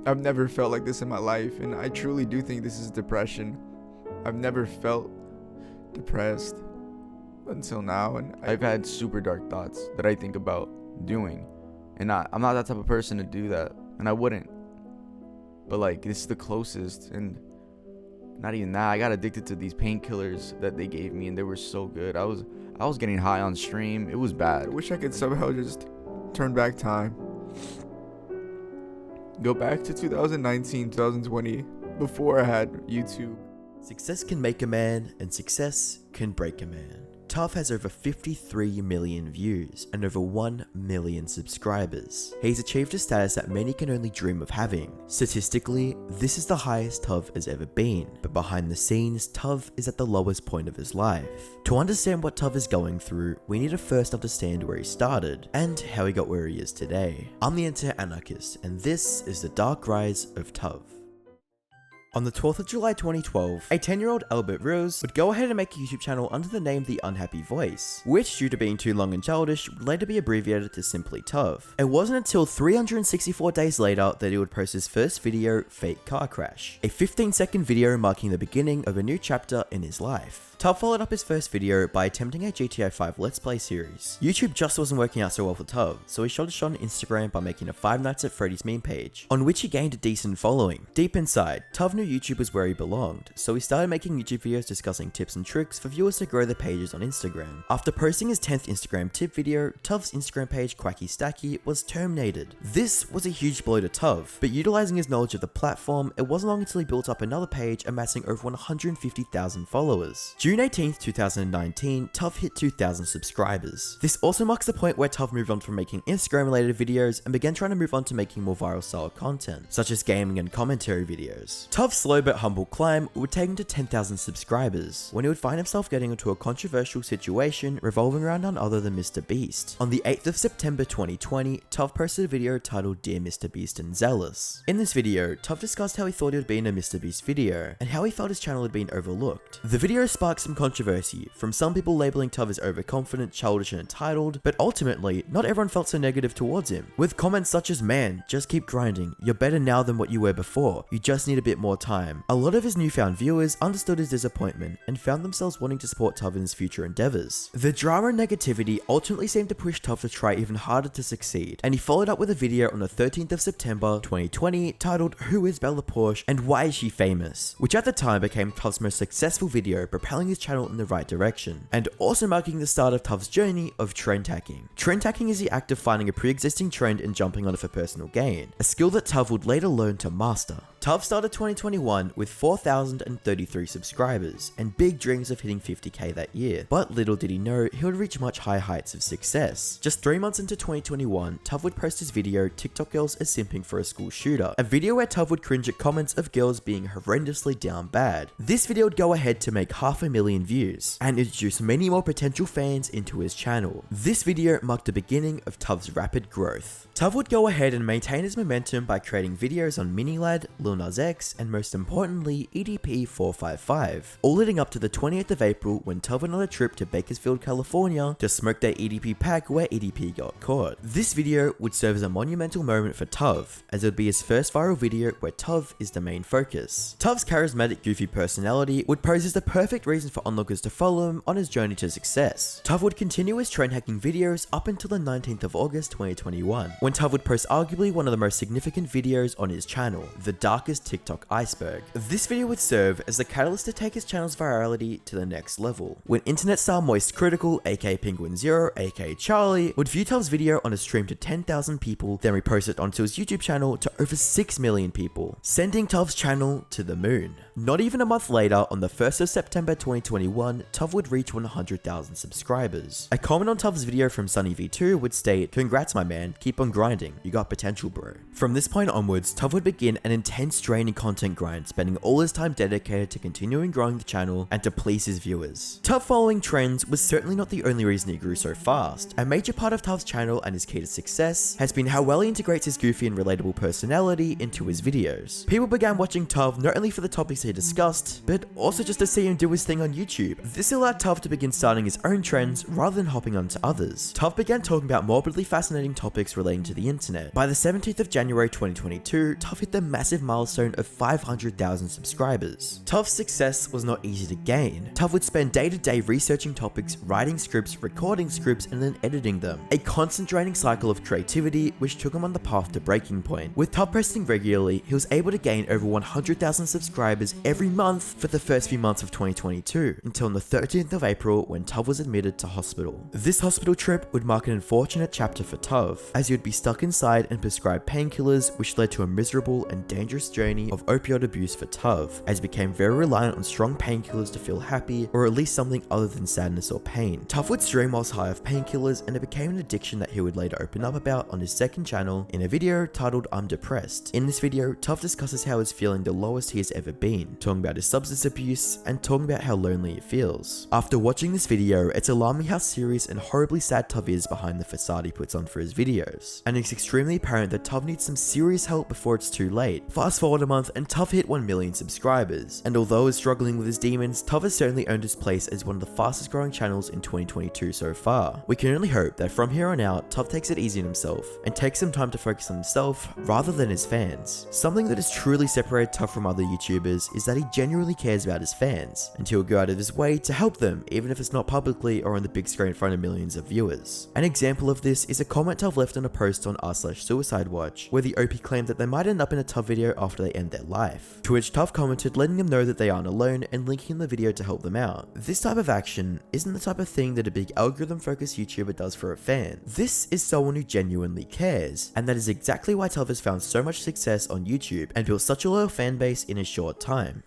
I've never felt like this in my life, and I truly do think this is depression. I've never felt depressed until now, and I've had super dark thoughts that I think about doing, and I'm not that type of person to do that, and I wouldn't. But like, this is the closest, and not even that. I got addicted to these painkillers that they gave me, and they were so good. I was getting high on stream. It was bad. I wish I could somehow just turn back time, go back to 2019, 2020, before I had YouTube. Success can make a man, and success can break a man. Tuv has over 53 million views and over 1 million subscribers. He's achieved a status that many can only dream of having. Statistically, this is the highest Tuv has ever been, but behind the scenes, Tuv is at the lowest point of his life. To understand what Tuv is going through, we need to first understand where he started, and how he got where he is today. I'm the Internet Anarchist, and this is the dark rise of Tuv. On the 12th of July 2012, a 10-year-old Albert Rose would go ahead and make a YouTube channel under the name The Unhappy Voice, which, due to being too long and childish, would later be abbreviated to simply Tuv. It wasn't until 364 days later that he would post his first video, Fake Car Crash, a 15-second video marking the beginning of a new chapter in his life. Tuv followed up his first video by attempting a GTA 5 Let's Play series. YouTube just wasn't working out so well for Tuv, so he shot a shot on Instagram by making a Five Nights at Freddy's meme page, on which he gained a decent following. Deep inside, Tuv knew YouTube was where he belonged, so he started making YouTube videos discussing tips and tricks for viewers to grow their pages on Instagram. After posting his 10th Instagram tip video, Tuv's Instagram page Quacky Stacky was terminated. This was a huge blow to Tuv, but utilizing his knowledge of the platform, it wasn't long until he built up another page amassing over 150,000 followers. June 18th, 2019, Tuv hit 2,000 subscribers. This also marks the point where Tuv moved on from making Instagram related videos and began trying to move on to making more viral style content, such as gaming and commentary videos. Tuv's slow but humble climb would take him to 10,000 subscribers, when he would find himself getting into a controversial situation revolving around none other than Mr. Beast. On the 8th of September 2020, Tuv posted a video titled Dear Mr. Beast and Zealous. In this video, Tuv discussed how he thought he would be in a Mr. Beast video, and how he felt his channel had been overlooked. The video sparked some controversy, from some people labeling Tuv as overconfident, childish and entitled, but ultimately, not everyone felt so negative towards him, with comments such as, "Man, just keep grinding, you're better now than what you were before, you just need a bit more time." A lot of his newfound viewers understood his disappointment, and found themselves wanting to support Tuv in his future endeavors. The drama and negativity ultimately seemed to push Tuv to try even harder to succeed, and he followed up with a video on the 13th of September 2020 titled Who is Bella Porsche and Why is She Famous?, which at the time became Tuv's most successful video, propelling his channel in the right direction, and also marking the start of Tuv's journey of trend hacking. Trend hacking is the act of finding a pre-existing trend and jumping on it for personal gain, a skill that Tuv would later learn to master. Tuv started 2021 with 4,033 subscribers, and big dreams of hitting 50k that year, but little did he know he would reach much higher heights of success. Just 3 months into 2021, Tuv would post his video TikTok Girls are Simping for a School Shooter, a video where Tuv would cringe at comments of girls being horrendously down bad. This video would go ahead to make 500,000 views, and introduce many more potential fans into his channel. This video marked the beginning of Tuv's rapid growth. Tuv would go ahead and maintain his momentum by creating videos on Minilad, Lil Nas X, and most importantly, EDP455, all leading up to the 20th of April when Tuv went on a trip to Bakersfield, California to smoke their EDP pack where EDP got caught. This video would serve as a monumental moment for Tuv, as it would be his first viral video where Tuv is the main focus. Tuv's charismatic, goofy personality would pose as the perfect reason for onlookers to follow him on his journey to success. Tuv would continue his trend hacking videos up until the 19th of August 2021, when Tuv would post arguably one of the most significant videos on his channel, The Darkest TikTok Iceberg. This video would serve as the catalyst to take his channel's virality to the next level, when internet star Moist Critical, aka Penguin Zero, aka Charlie, would view Tuv's video on a stream to 10,000 people, then repost it onto his YouTube channel to over 6 million people, sending Tuv's channel to the moon. Not even a month later, on the 1st of September 2021, Tuv would reach 100,000 subscribers. A comment on Tuv's video from SunnyV2 would state, "Congrats my man, keep on grinding, you got potential bro." From this point onwards, Tuv would begin an intense draining content grind, spending all his time dedicated to continuing growing the channel and to please his viewers. Tuv following trends was certainly not the only reason he grew so fast. A major part of Tuv's channel and his key to success has been how well he integrates his goofy and relatable personality into his videos. People began watching Tuv not only for the topics he discussed, but also just to see him do his thing on YouTube. This allowed Tuv to begin starting his own trends rather than hopping onto others. Tuv began talking about morbidly fascinating topics relating to the internet. By the 17th of January 2022, Tuv hit the massive milestone of 500,000 subscribers. Tuv's success was not easy to gain. Tuv would spend day-to-day researching topics, writing scripts, recording scripts, and then editing them. A constant draining cycle of creativity which took him on the path to breaking point. With Tuv posting regularly, he was able to gain over 100,000 subscribers every month for the first few months of 2022, until on the 13th of April when Tuv was admitted to hospital. This hospital trip would mark an unfortunate chapter for Tuv, as he would be stuck inside and prescribed painkillers, which led to a miserable and dangerous journey of opioid abuse for Tuv, as he became very reliant on strong painkillers to feel happy, or at least something other than sadness or pain. Tuv would stream whilst high of painkillers, and it became an addiction that he would later open up about on his second channel in a video titled I'm Depressed. In this video, Tuv discusses how he's feeling the lowest he has ever been, talking about his substance abuse, and talking about how lonely he feels. After watching this video, it's alarming how serious and horribly sad Tuv is behind the facade he puts on for his videos, and it's extremely apparent that Tuv needs some serious help before it's too late. Fast forward a month and Tuv hit 1 million subscribers, and although he's struggling with his demons, Tuv has certainly earned his place as one of the fastest growing channels in 2022 so far. We can only hope that from here on out, Tuv takes it easy on himself, and takes some time to focus on himself rather than his fans. Something that has truly separated Tuv from other YouTubers is that he genuinely cares about his fans, and he'll go out of his way to help them, even if it's not publicly or on the big screen in front of millions of viewers. An example of this is a comment Tuv left on a post on r/Suicide Watch, where the OP claimed that they might end up in a Tuv video after they end their life, to which Tuv commented letting them know that they aren't alone and linking the video to help them out. This type of action isn't the type of thing that a big algorithm focused YouTuber does for a fan. This is someone who genuinely cares, and that is exactly why Tuv has found so much success on YouTube and built such a loyal fan base in a short time.